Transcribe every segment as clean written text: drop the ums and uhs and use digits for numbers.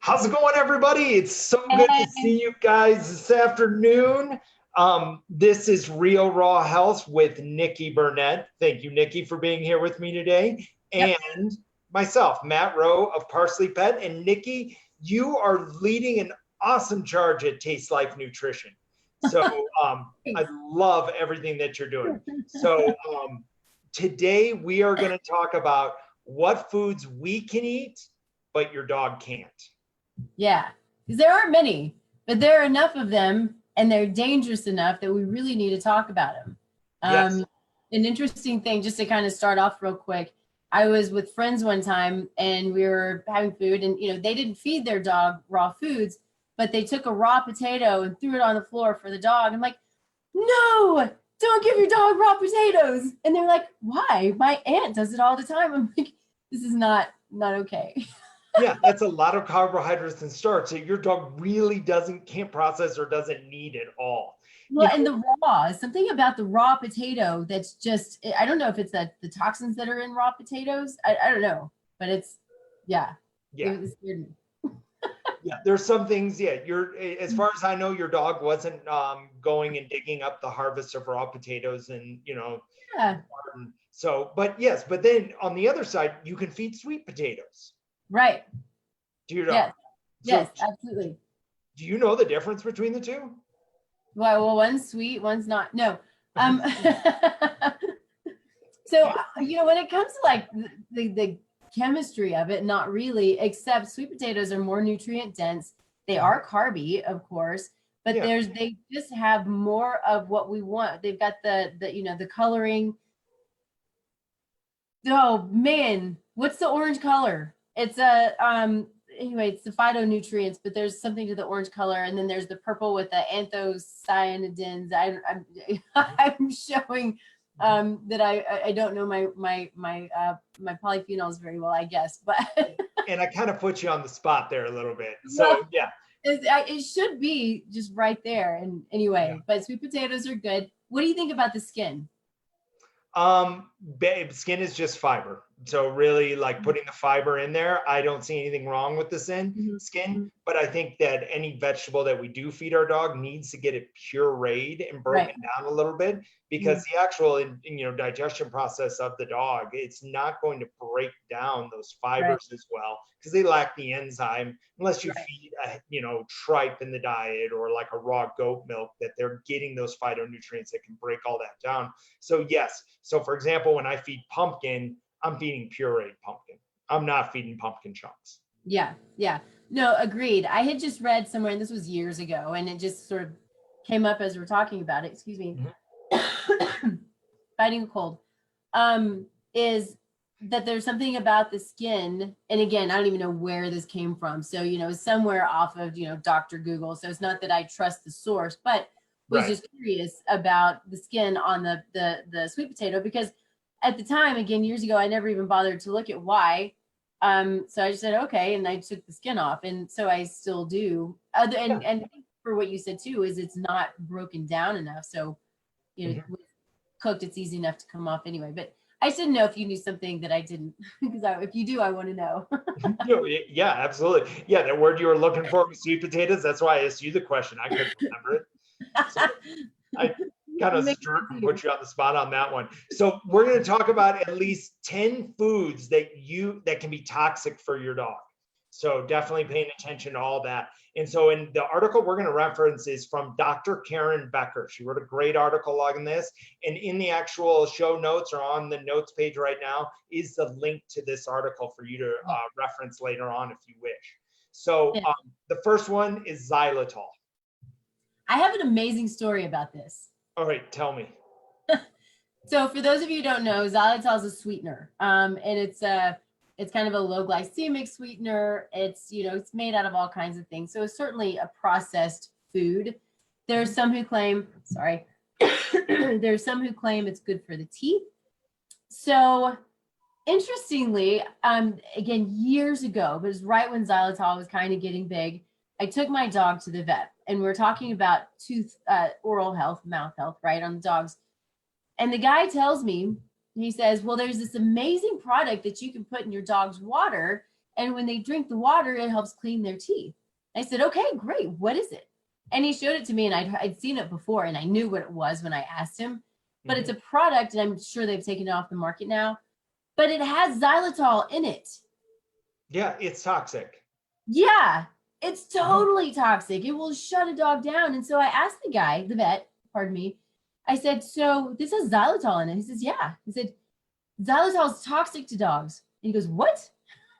How's it going, everybody? It's so good to And see you guys this afternoon. This is Real Raw Health with Nikki Burnett. Thank you, Nikki, for being here with me today. yep. And myself, Matt Rowe of Parsley Pet. And Nikki, you are leading an awesome charge at Taste Life Nutrition. So I love everything that you're doing. So today we are going to talk about what foods we can eat, but your dog can't. Yeah, because there aren't many, but there are enough of them and they're dangerous enough that we really need to talk about them. Yes. An interesting thing, just to kind of start off real quick, I was with friends one time and we were having food and, they didn't feed their dog raw foods, but they took a raw potato and threw it on the floor for the dog. I'm like, no, don't give your dog raw potatoes. And they're like, why? My aunt does it all the time. I'm like, this is not okay. Yeah, that's a lot of carbohydrates and starch that your dog really can't process or doesn't need at all. Well, and the raw, something about the raw potato that's just, I don't know if it's the toxins that are in raw potatoes. I don't know, but yeah. It scared me. Yeah, there's some things, as far as I know, your dog wasn't going and digging up the harvest of raw potatoes and, Yeah. So, but then on the other side, you can feed sweet potatoes. Right. To your dog. Yes, absolutely. Do you know the difference between the two? Well, one's sweet, one's not. No. So, when it comes to like the chemistry of it, not really, except sweet potatoes are more nutrient dense. They are carby, of course, but they just have more of what we want. They've got the coloring. Oh man, what's the orange color? It's anyway, it's the phytonutrients, but there's something to the orange color, and then there's the purple with the anthocyanidins. I'm showing that I don't know my polyphenols very well, I guess, but and I kind of put you on the spot there a little bit. So yeah, it should be just right there. And anyway, but sweet potatoes are good. What do you think about the skin? Skin is just fiber. So really, like putting the fiber in there, I don't see anything wrong with the skin. But I think that any vegetable that we do feed our dog needs to get it pureed and broken down a little bit, because the actual digestion process of the dog, it's not going to break down those fibers as well, because they lack the enzyme unless you feed tripe in the diet or like a raw goat milk, that they're getting those phytonutrients that can break all that down. So yes, so for example, when I feed pumpkin, I'm feeding pureed pumpkin. I'm not feeding pumpkin chunks. Yeah. No, agreed. I had just read somewhere, and this was years ago, and it just sort of came up as we're talking about it. Excuse me. Fighting a cold. Is that there's something about the skin, and again, I don't even know where this came from. So, somewhere off of, Dr. Google. So it's not that I trust the source, but was just curious about the skin on the sweet potato, because at the time, again, years ago, I never even bothered to look at why. So I just said, okay. And I took the skin off. And so I still do. And for what you said too, is it's not broken down enough. So, cooked, it's easy enough to come off anyway. But I just didn't know if you knew something that I didn't, because if you do, I want to know. Yeah, absolutely. Yeah, the word you were looking for was sweet potatoes. That's why I asked you the question. I couldn't remember it. So I kind of put you on the spot on that one. So we're going to talk about at least 10 foods that can be toxic for your dog. So definitely paying attention to all that. And so in the article we're going to reference is from Dr. Karen Becker. She wrote a great article on this. And in the actual show notes, or on the notes page right now, is the link to this article for you to reference later on if you wish. So the first one is xylitol. I have an amazing story about this. All right, tell me. So for those of you who don't know, xylitol is a sweetener, and it's kind of a low glycemic sweetener. It's it's made out of all kinds of things. So it's certainly a processed food. There's some who claim, there's some who claim it's good for the teeth. So interestingly, again, years ago, but it was right when xylitol was kind of getting big, I took my dog to the vet, and we're talking about oral health, mouth health, right, on the dogs. And the guy tells me, he says, well, there's this amazing product that you can put in your dog's water, And when they drink the water, it helps clean their teeth. I said, okay, great. What is it? And he showed it to me, and I'd seen it before, and I knew what it was when I asked him. But it's a product, and I'm sure they've taken it off the market now. But it has xylitol in it. Yeah, it's toxic. Yeah, it's totally toxic. It will shut a dog down. And so I asked the guy, the vet, pardon me, I said, so this has xylitol in it. He says, yeah. He said, xylitol is toxic to dogs. And he goes, what?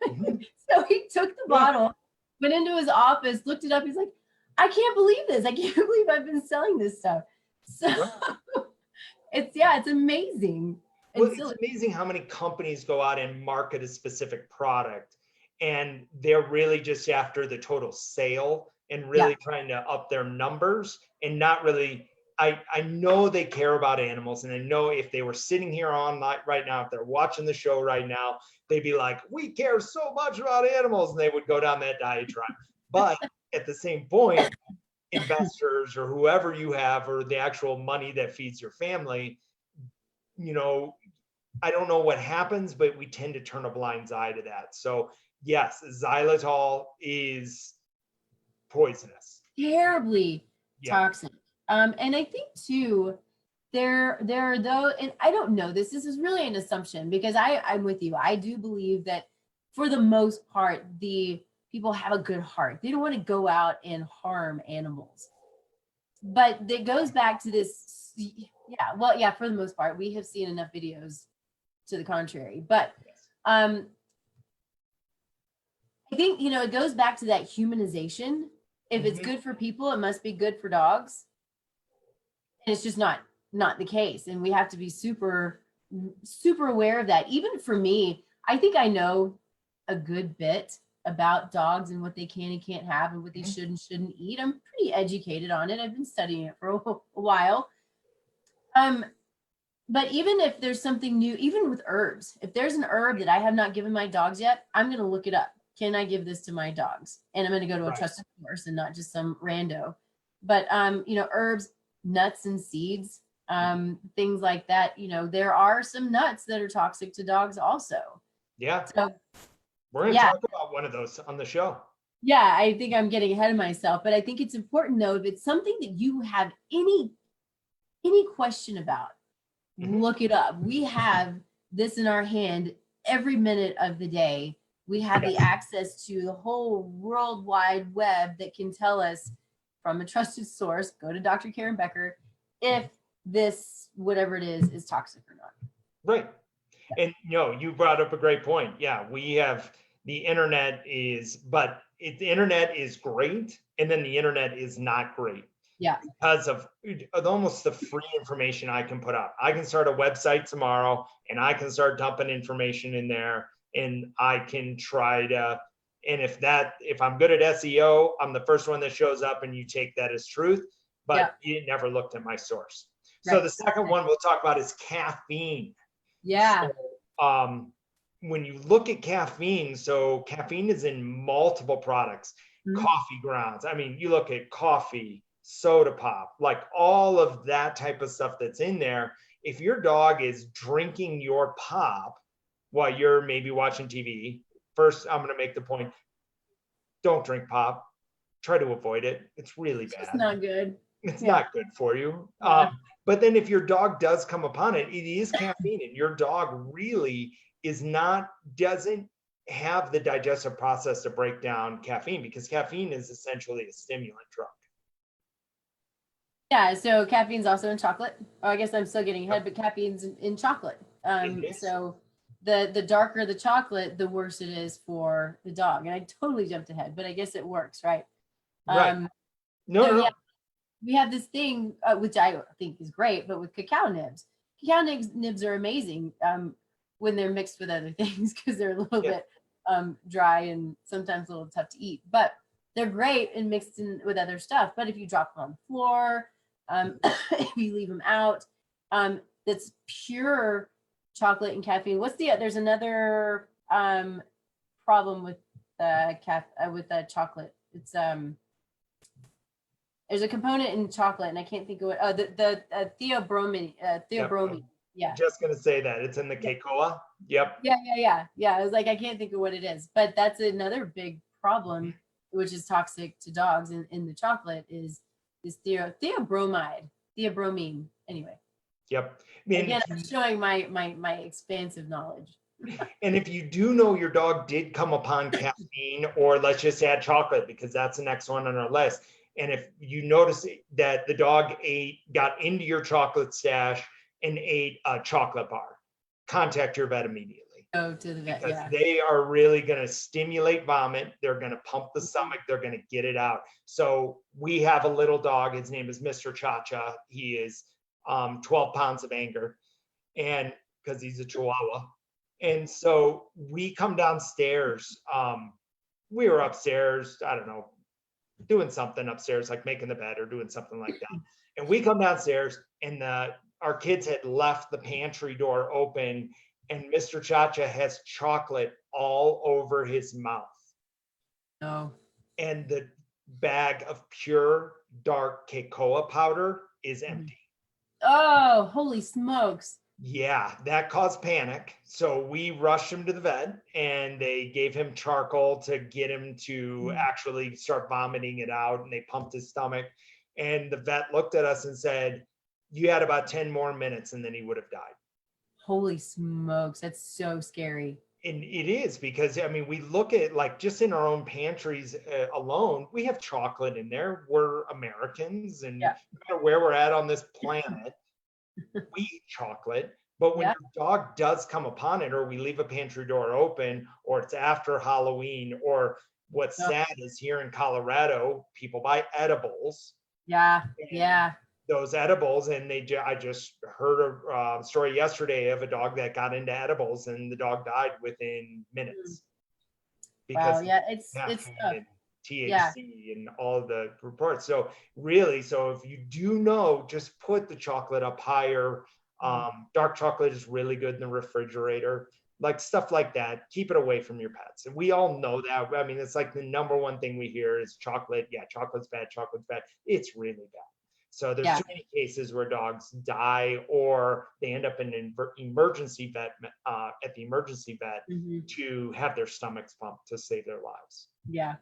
So he took the bottle, went into his office, looked it up. He's like, I can't believe this. I can't believe I've been selling this stuff. So it's amazing. Well, it's amazing how many companies go out and market a specific product, and they're really just after the total sale and really trying to up their numbers, and not really. I know they care about animals, and I know if they were sitting here on right now, if they're watching the show right now, they'd be like, we care so much about animals, and they would go down that diatribe. But at the same point, investors or whoever you have, or the actual money that feeds your family, you know, I don't know what happens, but we tend to turn a blind eye to that. So yes, xylitol is poisonous. Terribly toxic. And I think too, there are those, and I don't know this is really an assumption, because I'm with you. I do believe that for the most part, the people have a good heart. They don't want to go out and harm animals. But it goes back to this, for the most part, we have seen enough videos to the contrary. But I think, it goes back to that humanization. If it's good for people, it must be good for dogs. And it's just not the case. And we have to be super, super aware of that. Even for me, I think I know a good bit about dogs and what they can and can't have and what they should and shouldn't eat. I'm pretty educated on it. I've been studying it for a while. But even if there's something new, even with herbs, if there's an herb that I have not given my dogs yet, I'm going to look it up. Can I give this to my dogs? And I'm going to go to a trusted source and not just some rando. But, herbs, nuts and seeds, things like that. There are some nuts that are toxic to dogs also. Yeah. So we're going to talk about one of those on the show. Yeah, I think I'm getting ahead of myself, but I think it's important though, if it's something that you have any question about, look it up. We have this in our hand every minute of the day. We have the access to the whole World Wide Web that can tell us from a trusted source, go to Dr. Karen Becker, if this, whatever it is toxic or not. Right. And you brought up a great point. Yeah, we have the internet the internet is great, and then the internet is not great. Yeah. Because of almost the free information I can put out. I can start a website tomorrow, and I can start dumping information in there, and I can try to, and if I'm good at SEO, I'm the first one that shows up, and you take that as truth, but you never looked at my source. Right. So the second one we'll talk about is caffeine. Yeah. So, when you look at caffeine, so caffeine is in multiple products, coffee grounds. I mean, you look at coffee, soda pop, like all of that type of stuff that's in there. If your dog is drinking your pop while you're maybe watching TV, first, I'm going to make the point, don't drink pop. Try to avoid it. It's really bad. It's not good. It's not good for you. But then if your dog does come upon it, it is caffeine, and your dog really doesn't have the digestive process to break down caffeine, because caffeine is essentially a stimulant drug. Yeah, so caffeine's also in chocolate. Oh, I guess I'm still getting ahead, but caffeine's in chocolate. So the darker the chocolate, the worse it is for the dog. And I totally jumped ahead, but I guess it works, right? Right. No. Yeah, we have this thing, which I think is great, but with cacao nibs. Cacao nibs are amazing when they're mixed with other things, because they're a little bit dry and sometimes a little tough to eat. But they're great and mixed in with other stuff. But if you drop them on the floor, if you leave them out, that's pure chocolate and caffeine. There's another problem with the chocolate. It's there's a component in chocolate, and I can't think of it. The theobromine. Yeah. Just gonna say that it's in the cocoa. Yep. Yeah. I was like, I can't think of what it is, but that's another big problem, which is toxic to dogs in the chocolate is theobromine. Anyway, Yep. I mean, again, I'm showing my expansive knowledge. and if you do know your dog did come upon caffeine, or let's just add chocolate because that's the next one on our list. And if you notice that the dog got into your chocolate stash and ate a chocolate bar, contact your vet immediately. Go to the vet, Because yeah. they are really going to stimulate vomit. They're going to pump the stomach. They're going to get it out. So we have a little dog. His name is Mr. Cha-Cha. He is 12 pounds of anger, and because he's a Chihuahua. And so we come downstairs. We were upstairs, I don't know, doing something upstairs, like making the bed or doing something like that. And we come downstairs, and our kids had left the pantry door open, and Mr. Cha-Cha has chocolate all over his mouth. Oh. And the bag of pure dark cocoa powder is empty. Oh, holy smokes. Yeah, that caused panic. So we rushed him to the vet, and they gave him charcoal to get him to actually start vomiting it out, and they pumped his stomach. And the vet looked at us and said, you had about 10 more minutes and then he would have died. Holy smokes, that's so scary. And it is, because I mean, we look at, like, just in our own pantries alone, we have chocolate in there. We're Americans, and no matter where we're at on this planet, we eat chocolate. But when your dog does come upon it, or we leave a pantry door open, or it's after Halloween, or what's sad is here in Colorado, people buy edibles. Yeah. Those edibles, and I just heard a story yesterday of a dog that got into edibles, and the dog died within minutes. Because it's THC and all the reports. So really, if you do know, just put the chocolate up higher. Dark chocolate is really good in the refrigerator, like stuff like that. Keep it away from your pets. And we all know that. I mean, it's like the number one thing we hear is chocolate. Yeah, chocolate's bad. It's really bad. So there's too many cases where dogs die, or they end up in an emergency vet at the emergency vet to have their stomachs pumped to save their lives. Yeah.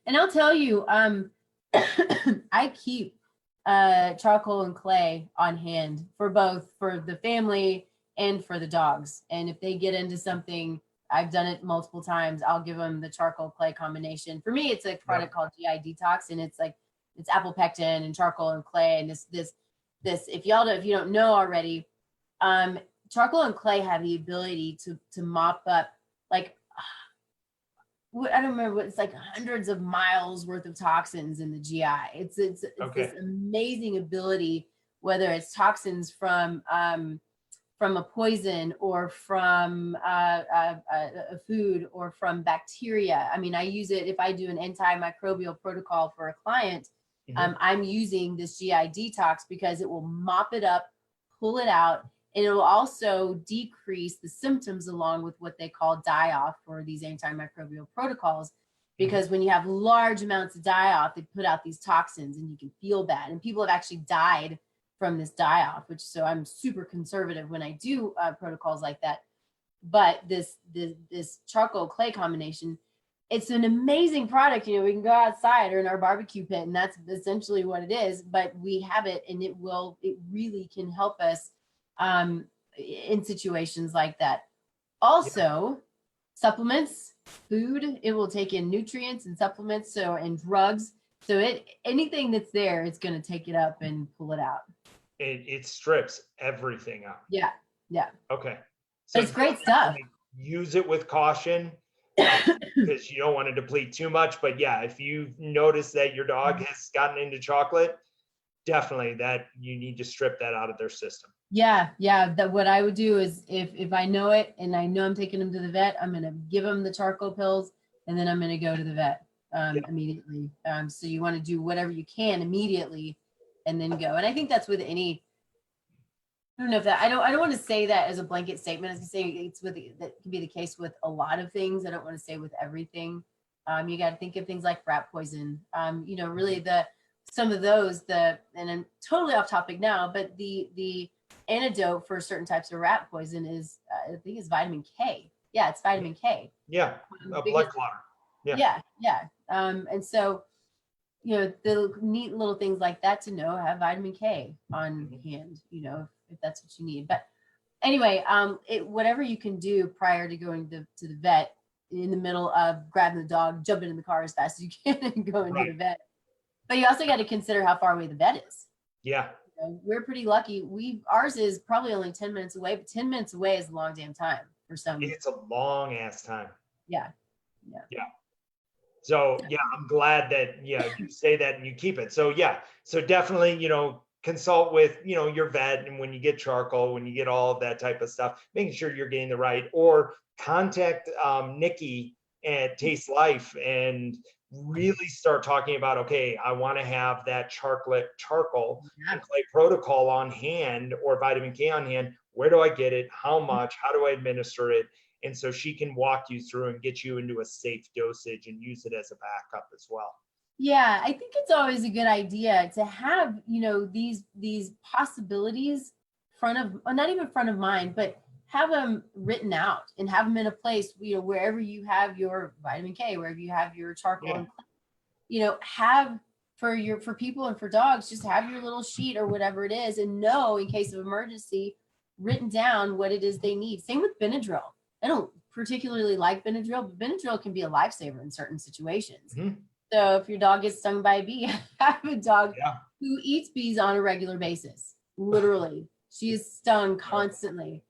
And I'll tell you, I keep charcoal and clay on hand for the family and for the dogs. And if they get into something, I've done it multiple times, I'll give them the charcoal clay combination. For me, it's a product called GI Detox, and it's apple pectin and charcoal and clay. And this, if you don't know already, charcoal and clay have the ability to mop up, like, I don't remember, it's like hundreds of miles worth of toxins in the GI. It's this amazing ability, whether it's toxins from a poison, or from a food, or from bacteria. I mean, I use it if I do an antimicrobial protocol for a client. I'm using this GI Detox because it will mop it up, pull it out, and it will also decrease the symptoms along with what they call die-off for these antimicrobial protocols. Because when you have large amounts of die-off, they put out these toxins and you can feel bad. And people have actually died from this die-off, so I'm super conservative when I do protocols like that. But this charcoal clay combination, it's an amazing product. We can go outside or in our barbecue pit, and that's essentially what it is. But we have it, and it really can help us in situations like that. Also, supplements, food, it will take in nutrients and supplements, and drugs. So anything that's there, it's going to take it up and pull it out. It strips everything out. Yeah. Okay. So it's great stuff. Use it with caution, because you don't want to deplete too much. But yeah, if you notice that your dog has gotten into chocolate, definitely that you need to strip that out of their system. Yeah. That what I would do is if I know it and I know I'm taking them to the vet, I'm going to give them the charcoal pills, and then I'm going to go to the vet immediately. So you want to do whatever you can immediately and then go. And I think that's with any, I don't know if that, I don't want to say that as a blanket statement. I was going to say that can be the case with a lot of things. I don't want to say with everything. You got to think of things like rat poison. Really some of those, and I'm totally off topic now, but the antidote for certain types of rat poison is, I think it's vitamin K. Yeah, it's vitamin K. Yeah, a blood clotter. Yeah. And so, the neat little things like that to know, have vitamin K on hand, if that's what you need. But anyway, whatever you can do prior to going to the vet, in the middle of grabbing the dog, jumping in the car as fast as you can and going to the vet. But you also got to consider how far away the vet is. Yeah. We're pretty lucky. Ours is probably only 10 minutes away, but 10 minutes away is a long damn time for some. It's a long ass time. Yeah. So yeah, I'm glad that you say that and you keep it. So yeah, so definitely, consult with, your vet, and when you get charcoal, when you get all of that type of stuff, making sure you're getting the right, or contact Nikki at Taste Life and really start talking about, okay, I want to have that charcoal and clay protocol on hand, or vitamin K on hand. Where do I get it? How much? How do I administer it? And so she can walk you through and get you into a safe dosage and use it as a backup as well. Yeah, I think it's always a good idea to have, these possibilities not even front of mind, but have them written out and have them in a place, wherever you have your vitamin K, wherever you have your charcoal, have for people and for dogs, just have your little sheet or whatever it is, and know in case of emergency, written down what it is they need. Same with Benadryl. I don't particularly like Benadryl, but Benadryl can be a lifesaver in certain situations. Mm-hmm. So if your dog gets stung by a bee, have a dog who eats bees on a regular basis. Literally, she is stung constantly.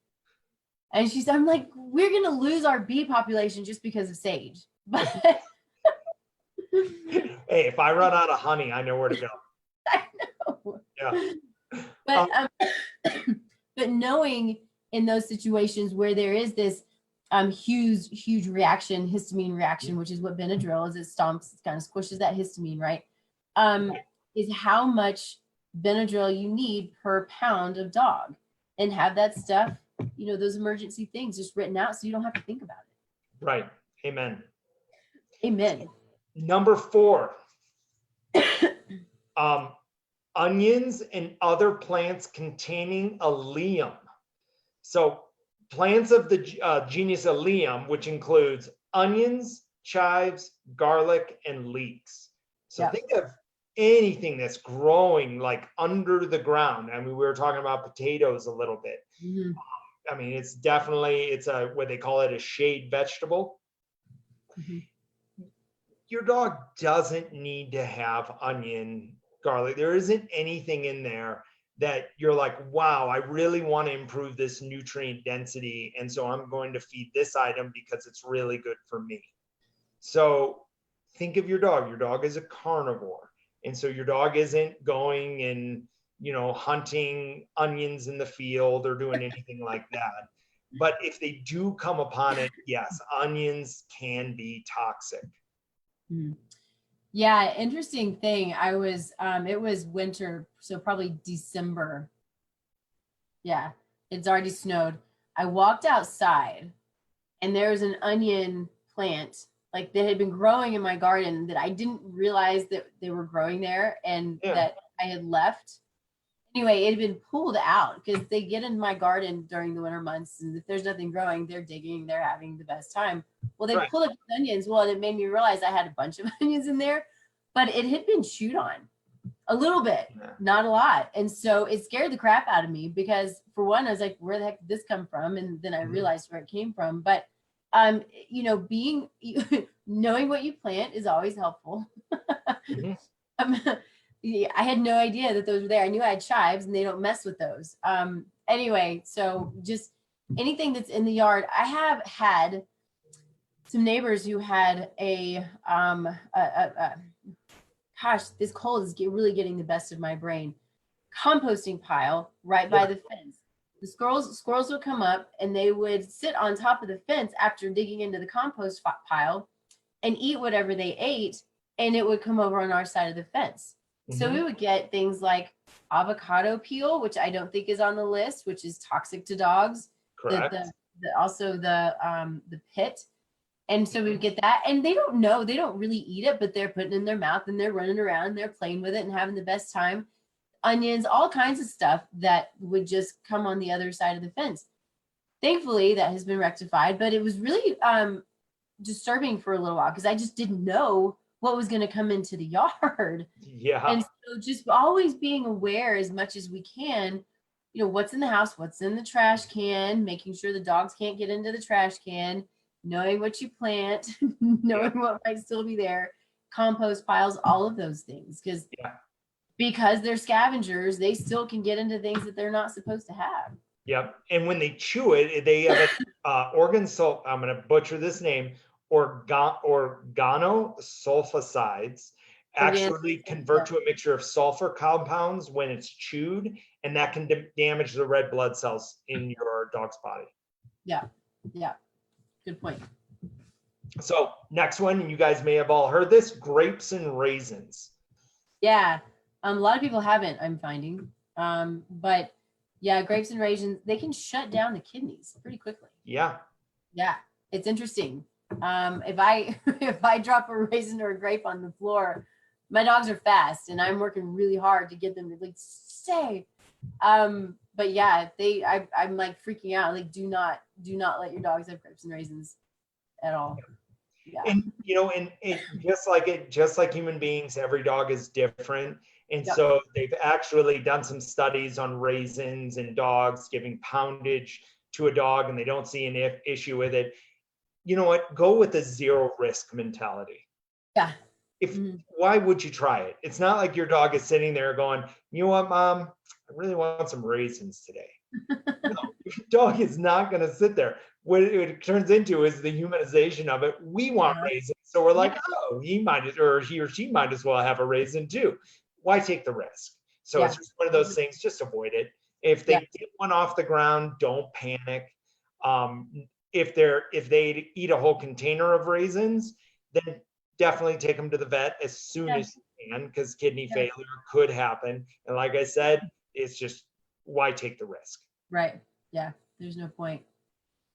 And I'm like, we're going to lose our bee population just because of Sage. But hey, if I run out of honey, I know where to go. I know. Yeah. But knowing in those situations where there is this huge reaction, histamine reaction, which is what Benadryl is, it stomps, it kind of squishes that histamine, right? Is how much Benadryl you need per pound of dog, and have that stuff, those emergency things just written out so you don't have to think about it. Right. Amen. Amen. Number 4, onions and other plants containing allium. So plants of the genus allium, which includes onions, chives, garlic, and leeks. So think of anything that's growing like under the ground. I mean, we were talking about potatoes a little bit. Mm-hmm. I mean, it's what they call it, a shade vegetable. Mm-hmm. Your dog doesn't need to have onion, garlic. There isn't anything in there that you're like, wow, I really want to improve this nutrient density, and so I'm going to feed this item because it's really good for me. So think of your dog. Your dog is a carnivore. And so your dog isn't going and, hunting onions in the field or doing anything like that. But if they do come upon it, yes, onions can be toxic. Mm-hmm. Yeah, interesting thing. It was winter, so probably December. Yeah, it's already snowed. I walked outside and there was an onion plant like that had been growing in my garden that I didn't realize that they were growing there, and that I had left. Anyway, it had been pulled out because they get in my garden during the winter months, and if there's nothing growing, they're digging, they're having the best time. Well, they pulled up the onions. Well, and it made me realize I had a bunch of onions in there, but it had been chewed on a little bit, not a lot. And so it scared the crap out of me because, for one, I was like, where the heck did this come from? And then I realized where it came from. But knowing what you plant is always helpful. I had no idea that those were there. I knew I had chives and they don't mess with those. Anyway, so just anything that's in the yard. I have had some neighbors who had gosh, this cold is really getting the best of my brain. Composting pile right by the fence. The squirrels would come up and they would sit on top of the fence after digging into the compost pile and eat whatever they ate, and it would come over on our side of the fence. So we would get things like avocado peel, which I don't think is on the list, which is toxic to dogs. Correct. Also the pit. And so we would get that, and they don't really eat it, but they're putting it in their mouth and they're running around and they're playing with it and having the best time. onions, all kinds of stuff that would just come on the other side of the fence. Thankfully, that has been rectified, but it was really disturbing for a little while because I just didn't know what was going to come into the yard. Yeah. And so just always being aware as much as we can, what's in the house, what's in the trash can, making sure the dogs can't get into the trash can, knowing what you plant, knowing what might still be there, compost piles, all of those things. Because they're scavengers, they still can get into things that they're not supposed to have. Yep. And when they chew it, they have an organ sulf. I'm going to butcher this name. Organosulfosides actually convert to a mixture of sulfur compounds when it's chewed, and that can damage the red blood cells in your dog's body. Yeah. Good point. So next one, you guys may have all heard this: grapes and raisins. Yeah. A lot of people haven't, I'm finding. But yeah, grapes and raisins, they can shut down the kidneys pretty quickly. Yeah. It's interesting. If I drop a raisin or a grape on the floor, my dogs are fast and I'm working really hard to get them to like stay. But yeah, I'm like freaking out. Like, do not let your dogs have grapes and raisins at all. Yeah. And just like human beings, every dog is different. And so they've actually done some studies on raisins and dogs, giving poundage to a dog, and they don't see an issue with it. You know what? Go with a zero risk mentality. Yeah. Why would you try it? It's not like your dog is sitting there going, you know what, Mom, I really want some raisins today. No, your dog is not going to sit there. What it turns into is the humanization of it. We want raisins. So we're like, oh, he or she might as well have a raisin too. Why take the risk? So it's just one of those things, just avoid it. If they get one off the ground, don't panic. If they eat a whole container of raisins, then definitely take them to the vet as soon as you can, because kidney failure could happen. And like I said, it's just, why take the risk? Right. Yeah. There's no point.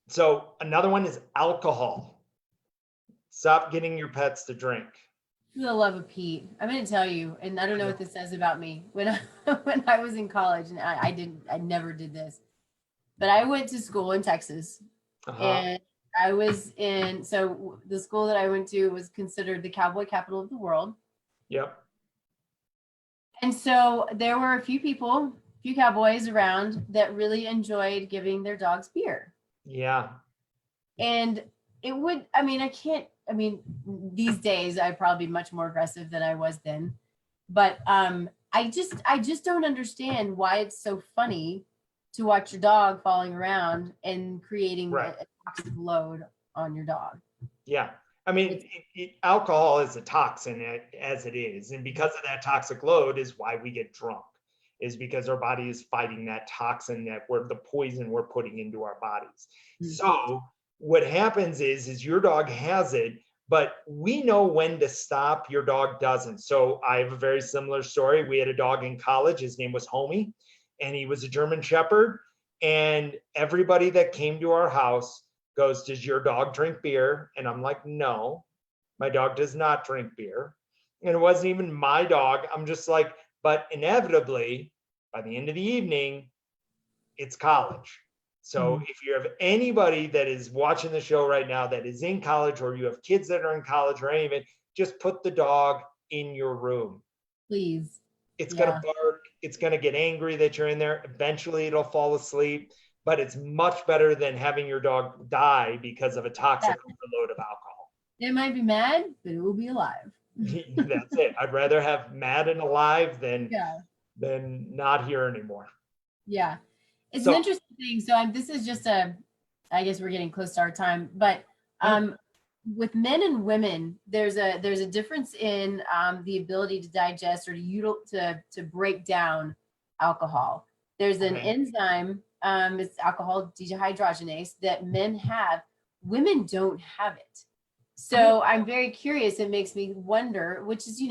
So another one is alcohol. Stop getting your pets to drink. For the love of Pete, I'm going to tell you, and I don't know what this says about me. When I was in college, and I never did this, but I went to school in Texas, and I was so the school that I went to was considered the cowboy capital of the world. Yep. And so there were a few cowboys around that really enjoyed giving their dogs beer. Yeah. And these days I'd probably be much more aggressive than I was then. But I just don't understand why it's so funny to watch your dog falling around and creating a toxic load on your dog. Yeah. I mean, alcohol is a toxin as it is. And because of that toxic load is why we get drunk, is because our body is fighting that toxin, the poison we're putting into our bodies. Mm-hmm. So what happens is your dog has it, but we know when to stop. Your dog doesn't. So I have a very similar story. We had a dog in college. His name was Homie, and he was a German Shepherd. And everybody that came to our house goes, does your dog drink beer? And I'm like, no, my dog does not drink beer. And it wasn't even my dog. I'm just like, but inevitably, by the end of the evening, it's college. So if you have anybody that is watching the show right now that is in college, or you have kids that are in college or anything, just put the dog in your room. Please. It's going to bark. It's going to get angry that you're in there. Eventually it'll fall asleep, but it's much better than having your dog die because of a toxic overload of alcohol. It might be mad, but it will be alive. That's it. I'd rather have mad and alive than not here anymore. Yeah. It's an interesting thing. So this is just I guess we're getting close to our time, but with men and women, there's a difference in the ability to digest or to break down alcohol. There's an enzyme, it's alcohol dehydrogenase, that men have. Women don't have it. So I'm very curious. It makes me wonder, which is,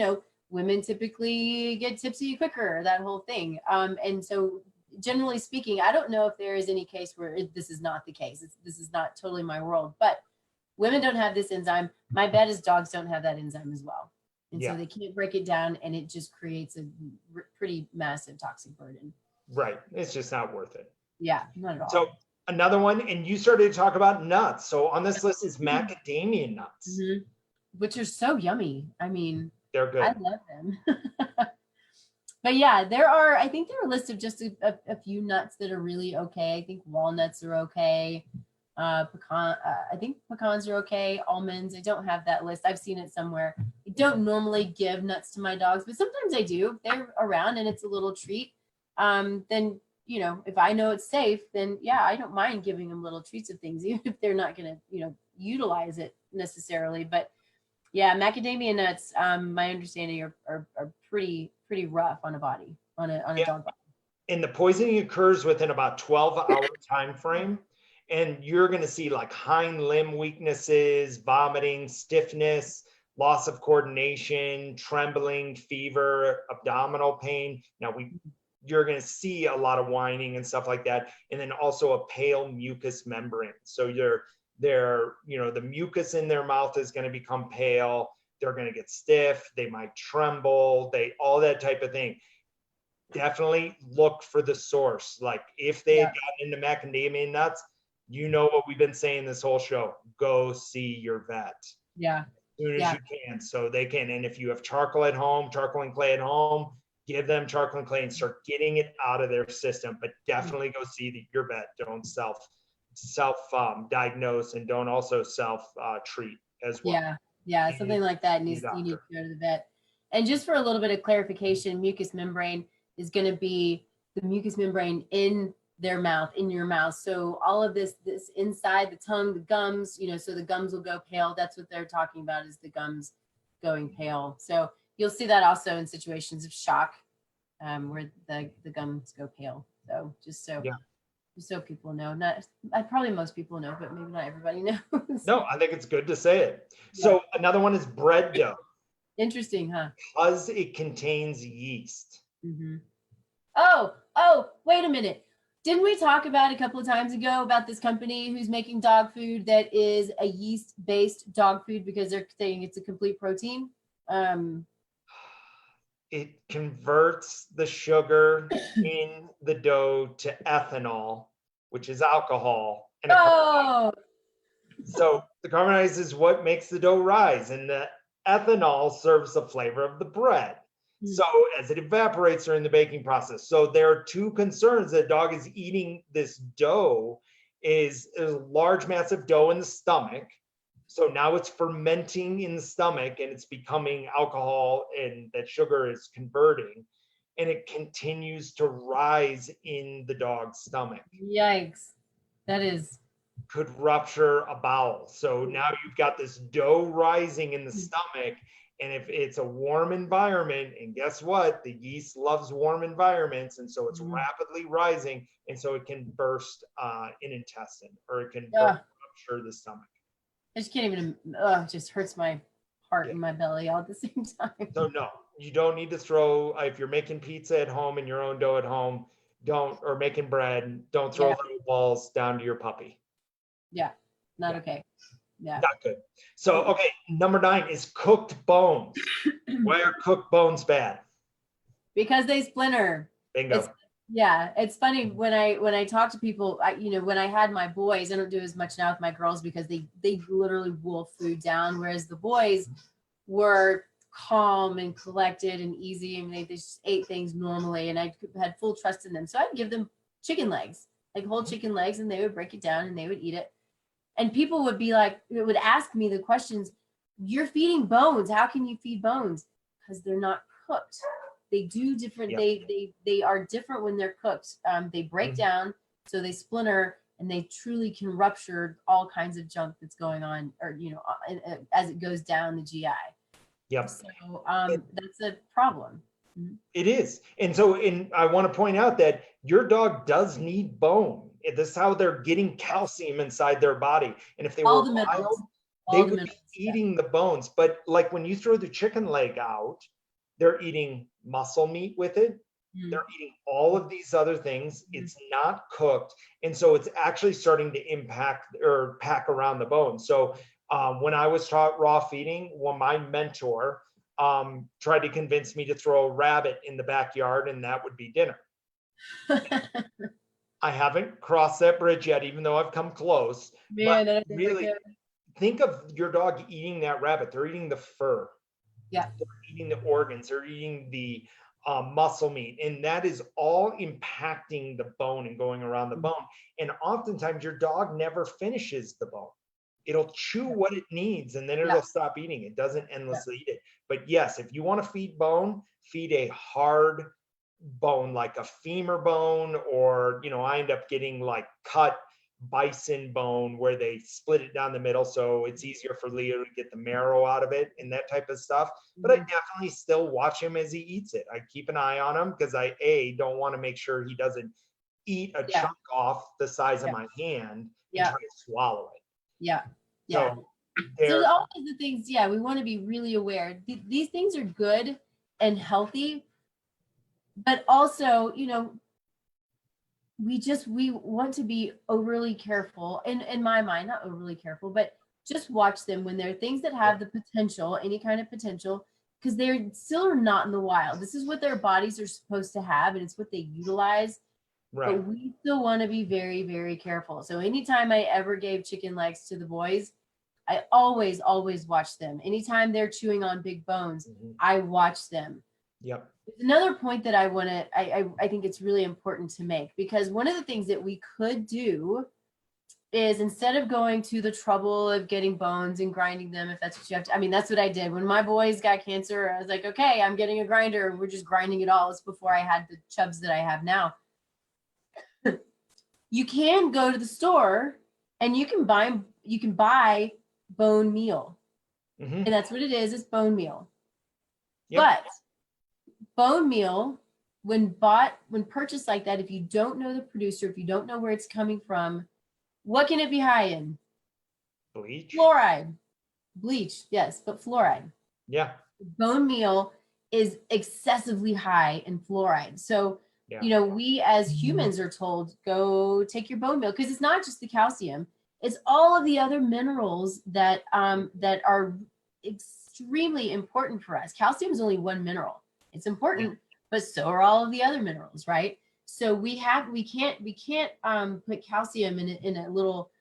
women typically get tipsy quicker, that whole thing. And so generally speaking, I don't know if there is any case where this is not the case. This is not totally my world, but women don't have this enzyme. My bet is dogs don't have that enzyme as well. And Yeah. so they can't break it down, and it just creates a pretty massive toxic burden. Right. It's just not worth it. Yeah, not at all. So another one, and you started to talk about nuts. So on this list is macadamia nuts. Which are so yummy. I mean, They're good. I love them. But yeah, I think there are a list of just a few nuts that are really okay. I think walnuts are okay. I think pecans are okay. Almonds, I don't have that list. I've seen it somewhere. I don't normally give nuts to my dogs, but sometimes I do. If they're around and it's a little treat, then, you know, if I know it's safe, then yeah, I don't mind giving them little treats of things, even if they're not going to, you know, utilize it necessarily. But yeah, macadamia nuts, my understanding are pretty rough on a body, on a dog body. And the poisoning occurs within about 12-hour time frame. And you're going to see like hind limb weaknesses, vomiting, stiffness, loss of coordination, trembling, fever, abdominal pain. Now you're going to see a lot of whining and stuff like that. And then also a pale mucous membrane. So the mucus in their mouth is going to become pale. They're going to get stiff. They might tremble, all that type of thing. Definitely look for the source. Like if they got into macadamia nuts, you know what we've been saying this whole show, go see your vet. Yeah. As soon as you can, so they can. And if you have charcoal at home, charcoal and clay at home, give them charcoal and clay and start getting it out of their system. But definitely go see your vet. Don't self diagnose, and don't also self treat as well. Yeah, something like that you need to go to the vet. And just for a little bit of clarification, mucous membrane is going to be the mucous membrane in their mouth, in your mouth. So all of this inside the tongue, the gums, you know, so the gums will go pale. That's what they're talking about, is the gums going pale. So you'll see that also in situations of shock, where the gums go pale. So just so people know, probably most people know, but maybe not everybody knows. No, I think it's good to say it. So another one is bread dough. Interesting, huh? Because it contains yeast. Oh, wait a minute. Didn't we talk about a couple of times ago about this company who's making dog food that is a yeast-based dog food because they're saying it's a complete protein? It converts the sugar in the dough to ethanol, which is alcohol. And so the carbonized is what makes the dough rise, and the ethanol serves the flavor of the bread. So as it evaporates during the baking process. So there are two concerns that a dog is eating this dough is a large massive dough in the stomach. So now it's fermenting in the stomach and it's becoming alcohol, and that sugar is converting, and it continues to rise in the dog's stomach. Yikes. Could rupture a bowel. So now you've got this dough rising in the stomach. And if it's a warm environment, and guess what? The yeast loves warm environments. And so it's rapidly rising. And so it can burst an intestine, or it can rupture the stomach. I just can't even, it just hurts my heart and my belly all at the same time. So no, you don't need to throw, if you're making pizza at home and your own dough at home, or making bread, don't throw little balls down to your puppy. Yeah, not okay. Yeah. Not good. So, okay, number 9 is cooked bones. Why are cooked bones bad? Because they splinter. Bingo. It's funny when I talk to people, when I had my boys, I don't do as much now with my girls because they literally wolf food down, whereas the boys were calm and collected and easy, and they just ate things normally, and I had full trust in them. So I'd give them chicken legs, like whole chicken legs, and they would break it down and they would eat it. And people would would ask me the questions, you're feeding bones. How can you feed bones? Because they're not cooked. They do different, they are different when they're cooked. They break down, so they splinter, and they truly can rupture all kinds of junk that's going on, or, as it goes down the GI. Yep. So that's a problem. It is. And so I want to point out that your dog does need bone. This is how they're getting calcium inside their body. And if they were wild, they would be eating the bones. But like when you throw the chicken leg out, they're eating muscle meat with it. They're eating all of these other things. It's not cooked. And so it's actually starting to impact or pack around the bone. So when I was taught raw feeding, my mentor tried to convince me to throw a rabbit in the backyard and that would be dinner. I haven't crossed that bridge yet, even though I've come close. Man, but really, think of your dog eating that rabbit. They're eating the fur. Yeah. They're eating the organs. They're eating the muscle meat. And that is all impacting the bone and going around the bone. And oftentimes your dog never finishes the bone. It'll chew what it needs and then it'll stop eating. It doesn't endlessly eat it. But yes, if you want to feed bone, feed a hard bone, like a femur bone, or, you know, I end up getting like cut bison bone where they split it down the middle. So it's easier for Leo to get the marrow out of it and that type of stuff. But I definitely still watch him as he eats it. I keep an eye on him because I don't want to make sure he doesn't eat a chunk off the size of my hand and try to swallow it. Yeah. So, so all of the things, we want to be really aware. These things are good and healthy, but also, you know, we want to be overly careful, in my mind, not overly careful, but just watch them when there are things that have the potential, any kind of potential, because they're still are not in the wild. This is what their bodies are supposed to have, and it's what they utilize. Right. But we still want to be very, very careful. So anytime I ever gave chicken legs to the boys, I always watch them. Anytime they're chewing on big bones, I watch them. Yep. Another point that I think it's really important to make, because one of the things that we could do is, instead of going to the trouble of getting bones and grinding them, if that's what you have to, I mean, that's what I did when my boys got cancer. I was like, okay, I'm getting a grinder and we're just grinding it all. It's before I had the chubs that I have now. You can go to the store and you can buy bone meal. And that's what it is. It's bone meal. Yep. But bone meal, when purchased like that, if you don't know the producer, if you don't know where it's coming from, what can it be high in? Bleach. Fluoride. Bleach, yes, but fluoride. Yeah. Bone meal is excessively high in fluoride. So, you know, we as humans are told, go take your bone meal, because it's not just the calcium, it's all of the other minerals that are extremely important for us. Calcium is only one mineral. It's important, but so are all of the other minerals, right? So we can't put calcium in a little,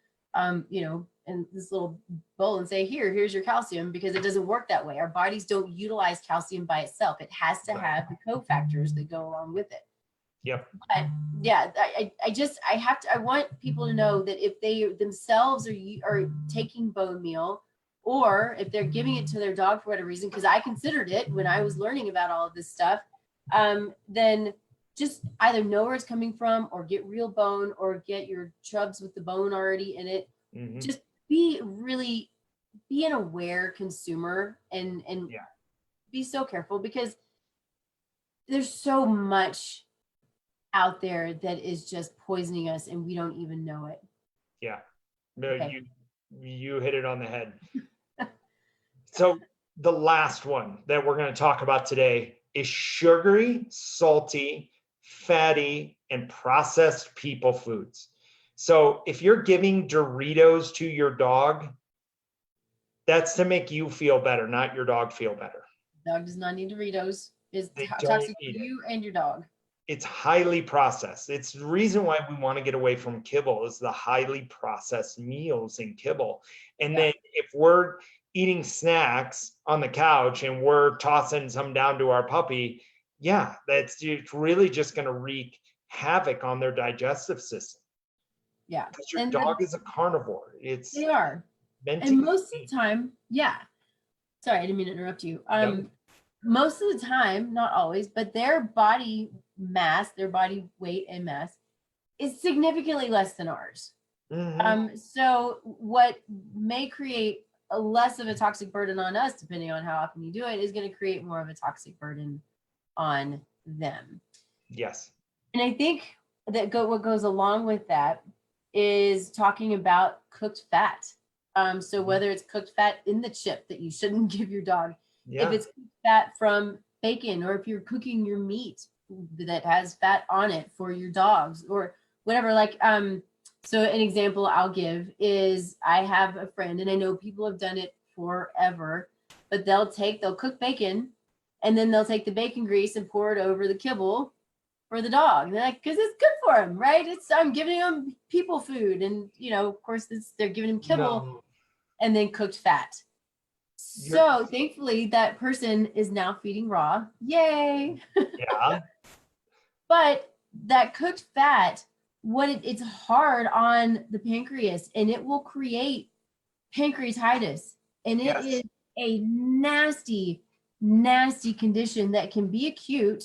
you know, in this little bowl and say, here's your calcium, because it doesn't work that way. Our bodies don't utilize calcium by itself. It has to have the cofactors that go along with it. Yep. But yeah, I want people to know that if they themselves are taking bone meal, or if they're giving it to their dog for whatever reason, because I considered it when I was learning about all of this stuff, then just either know where it's coming from, or get real bone, or get your chubs with the bone already in it. Just be an aware consumer and be so careful, because there's so much out there that is just poisoning us and we don't even know it. Yeah. No, you hit it on the head. So the last one that we're going to talk about today is sugary, salty, fatty, and processed people foods. So if you're giving Doritos to your dog, that's to make you feel better, not your dog feel better. Dog does not need Doritos. It's toxic for you and your dog. It's highly processed. It's the reason why we want to get away from kibble, is the highly processed meals in kibble. And then if we're eating snacks on the couch and we're tossing some down to our puppy, it's really just going to wreak havoc on their digestive system. Yeah. Because your dog is a carnivore. They are. And most of the time, sorry, I didn't mean to interrupt you. Most of the time, not always, but their body mass, their body weight and mass is significantly less than ours. So what may create less of a toxic burden on us, depending on how often you do it, is going to create more of a toxic burden on them. Yes. And I think that what goes along with that is talking about cooked fat. So whether it's cooked fat in the chip that you shouldn't give your dog, if it's fat from bacon, or if you're cooking your meat that has fat on it for your dogs, or whatever, so an example I'll give is, I have a friend, and I know people have done it forever, but they'll cook bacon, and then they'll take the bacon grease and pour it over the kibble for the dog. They're like, because it's good for him, right? I'm giving him people food, and of course, they're giving him kibble and then cooked fat. So thankfully, that person is now feeding raw. Yay! Yeah. But that cooked fat, it's hard on the pancreas, and it will create pancreatitis, and it is a nasty, nasty condition that can be acute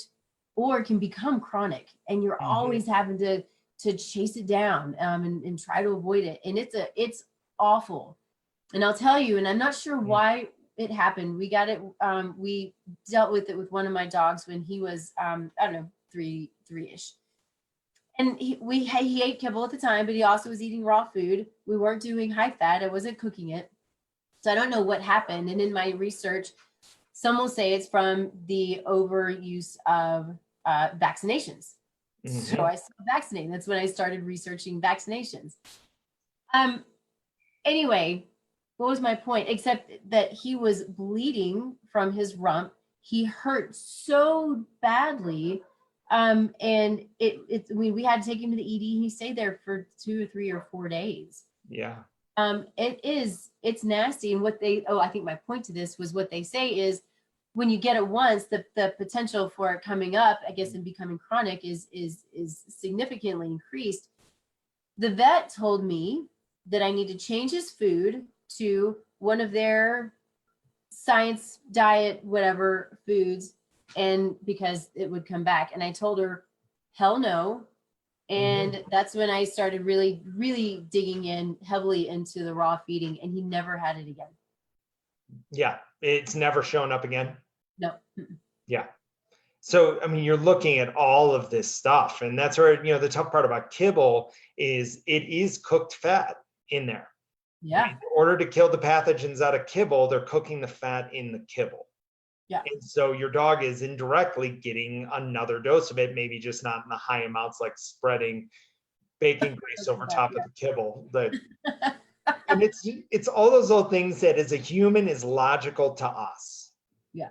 or can become chronic, and you're always having to chase it down and try to avoid it, and it's awful. And I'll tell you, and I'm not sure why it happened. We got it. We dealt with it with one of my dogs when he was I don't know, three-ish. And he ate kibble at the time, but he also was eating raw food. We weren't doing high fat. I wasn't cooking it. So I don't know what happened. And in my research, some will say it's from the overuse of vaccinations. So I started vaccinating. That's when I started researching vaccinations. Anyway, what was my point? Except that he was bleeding from his rump. He hurt so badly. And we had to take him to the ED. He stayed there for 2 or 3 or 4 days. Yeah. It's nasty. And I think my point to this was what they say is when you get it once, the potential for it coming up, I guess, and becoming chronic is significantly increased. The vet told me that I need to change his food to one of their science diet, whatever foods, and because it would come back. And I told her, hell no. And that's when I started really, really digging in heavily into the raw feeding, and he never had it again. Yeah. It's never shown up again. No. Yeah. So, I mean, you're looking at all of this stuff, and that's where, the tough part about kibble is it is cooked fat in there. Yeah. In order to kill the pathogens out of kibble, they're cooking the fat in the kibble. Yeah. And so your dog is indirectly getting another dose of it, maybe just not in the high amounts like spreading bacon grease over top of the kibble. And it's all those little things that as a human is logical to us. Yeah.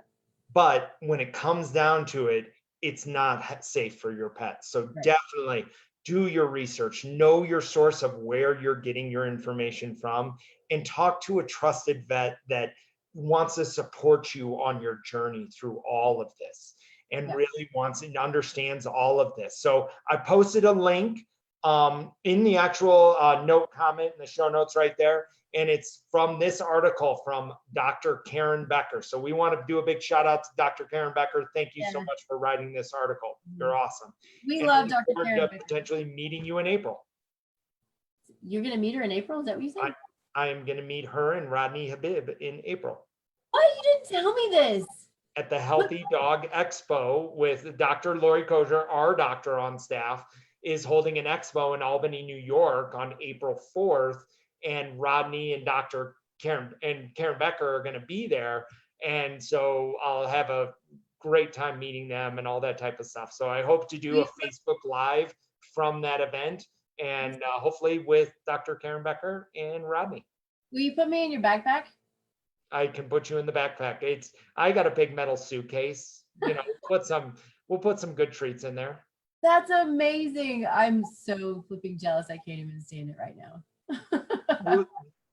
But when it comes down to it, it's not safe for your pet. So definitely do your research, know your source of where you're getting your information from, and talk to a trusted vet that wants to support you on your journey through all of this and really wants and understands all of this. So I posted a link in the actual note comment in the show notes right there. And it's from this article from Dr. Karen Becker. So we want to do a big shout out to Dr. Karen Becker. Thank you so much for writing this article. You're awesome. We love Dr. Karen Becker. Potentially meeting you in April. You're going to meet her in April? Is that what you said? I am going to meet her and Rodney Habib in April. Why you didn't tell me this? At the Healthy Dog Expo with Dr. Lori Kozer, our doctor on staff, is holding an expo in Albany, New York on April 4th. And Rodney and Dr. Karen Becker are going to be there. And so I'll have a great time meeting them and all that type of stuff. So I hope to do a Facebook Live from that event, and hopefully with Dr. Karen Becker and Rodney. Will you put me in your backpack? I can put you in the backpack. I got a big metal suitcase. We'll put some good treats in there. That's amazing. I'm so flipping jealous. I can't even stand it right now.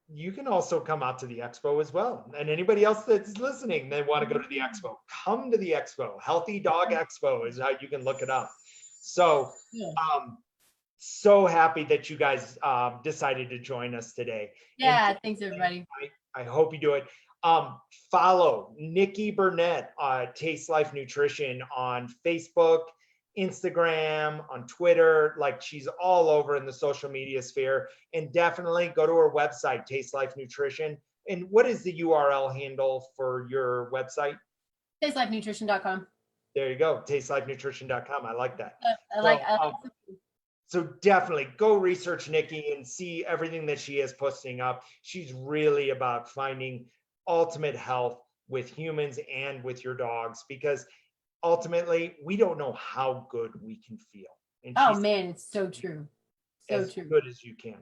You can also come out to the expo as well. And anybody else that's listening, they want to go to the expo, come to the expo. Healthy Dog Expo is how you can look it up. So, so happy that you guys decided to join us today. Yeah, and thanks everybody. I hope you do it. Follow Nikki Burnett, Taste Life Nutrition on Facebook, Instagram, on Twitter. Like, she's all over in the social media sphere. And definitely go to her website, Taste Life Nutrition. And what is the URL handle for your website? TasteLifeNutrition.com. There you go, TasteLifeNutrition.com. I like that. So definitely go research Nikki and see everything that she is posting up. She's really about finding ultimate health with humans and with your dogs, because ultimately we don't know how good we can feel. And man, it's so true. So as true. Good as you can.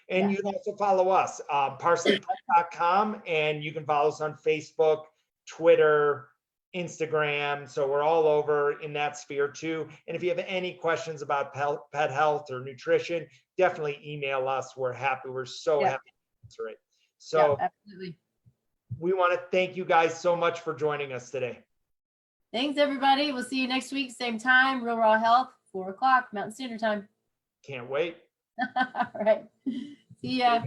And you can also follow us, parsleypet.com, and you can follow us on Facebook, Twitter, Instagram. So we're all over in that sphere too. And if you have any questions about pet health or nutrition, definitely email us. We're happy. We're so Yeah. happy to answer it. Yeah, So absolutely. we want to thank you guys so much for joining us today. Thanks, everybody. We'll see you next week, same time, Real Raw Health, 4 o'clock Mountain Standard Time. Can't wait. All right. See ya.